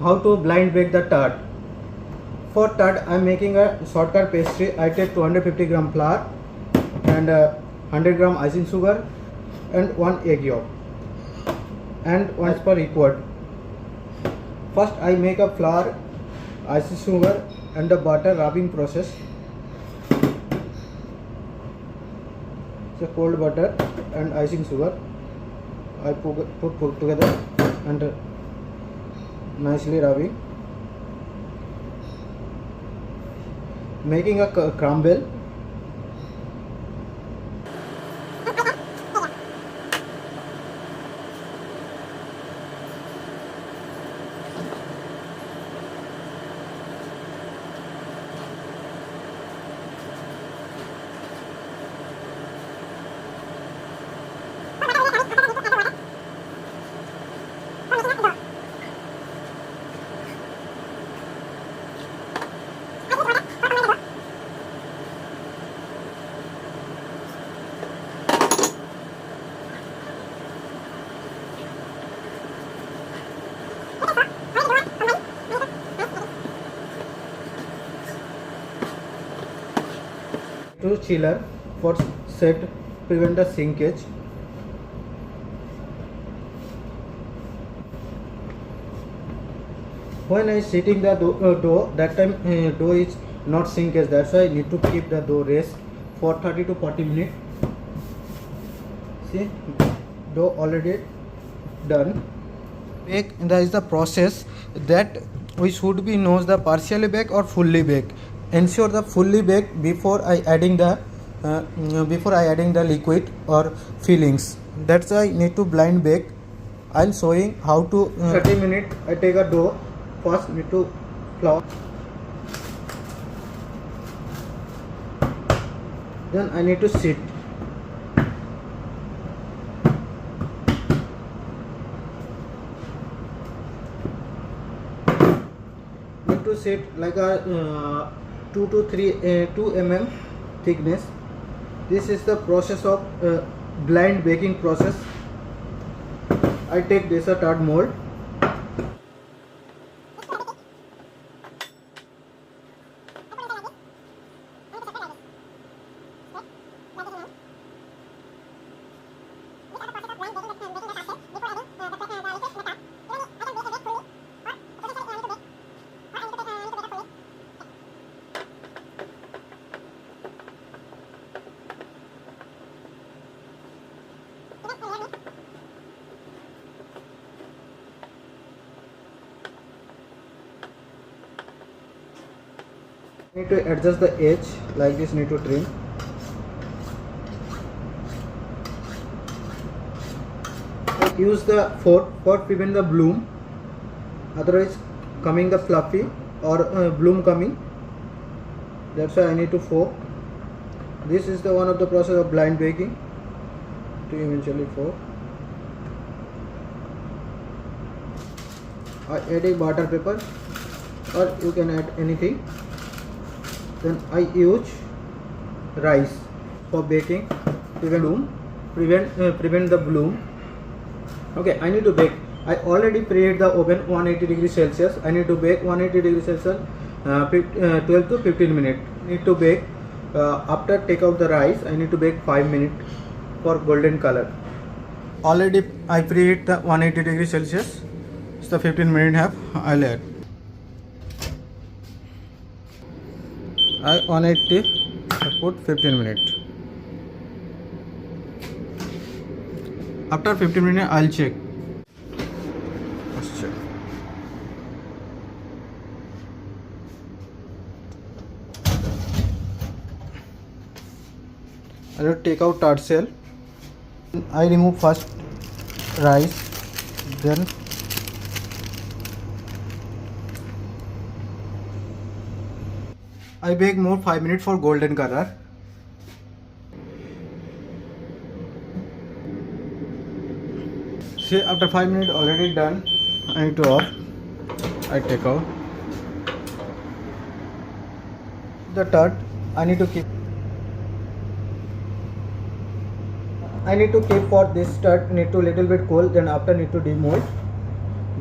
how to blind bake the tart. For tart, I am making a shortcut pastry. I take 250 gram flour and 100 gram icing sugar and 1 egg yolk and 1 as per required. First, I make a flour, icing sugar and the butter rubbing process. So cold butter and icing sugar I put together and nicely rubbing, making a crumble. To chiller for set prevent the shrinkage. When I setting the dough, that time dough is not shrinkage. That's why I need to keep the dough rest for 30 to 40 minutes. See, dough already done. Bake, that is the process that we should be knows the partially bake or fully bake. Ensure the fully baked before I adding the liquid or fillings. That's why I need to blind bake. I'll showing how to 30 minutes. I take a dough. First need to flour. Then I need to sit. Need to sit like a 2 to 2 mm thickness. This is the process of blind baking process. I take this a tart mold. Need to adjust the edge like this. Need to trim. Use the fork for prevent the bloom. Otherwise, coming the fluffy or bloom coming. That's why I need to fork. This is the one of the process of blind baking. To eventually fork. I add a butter paper, or you can add anything. Then I use rice for baking, prevent the bloom. Okay, I need to bake. I already preheat the oven 180 degrees Celsius. I need to bake 180 degrees Celsius 12 to 15 minutes. Need to bake. After take out the rice, I need to bake 5 minutes for golden color. Already I preheat the 180 degrees Celsius. It's the 15 minute half. I'll add. I 180, I put 15 minutes. After 15 minutes, I'll check. Let's check. I will take out tart shell. I remove first rice, then I bake more 5 minutes for golden color. See, after 5 minutes already done. I need to off. I take out the tart. I need to keep for this tart. Need to little bit cold. Then after need to demold.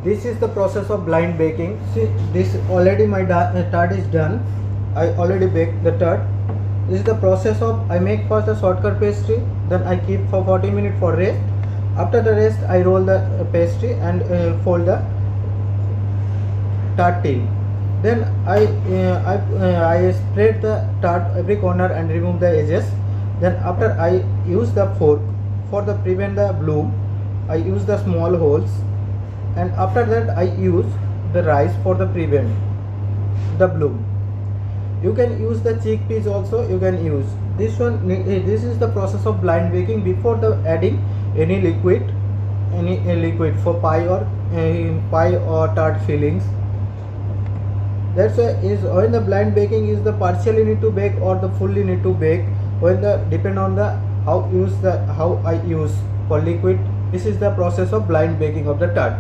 This is the process of blind baking. See, this already my tart is done. I already baked the tart. This is the process of, I make first the shortcut pastry, then I keep for 40 minutes for rest. After the rest, I roll the pastry and fold the tart tin. Then I spread the tart every corner and remove the edges. Then after I use the fork for the prevent the bloom. I use the small holes, and after that I use the rice for the prevent the bloom. You can use the chickpeas also. You can use this one. This is the process of blind baking before the adding any liquid for pie or tart fillings. That's why is when the blind baking is the partially need to bake or the fully need to bake. When the depend on the how I use for liquid. This is the process of blind baking of the tart.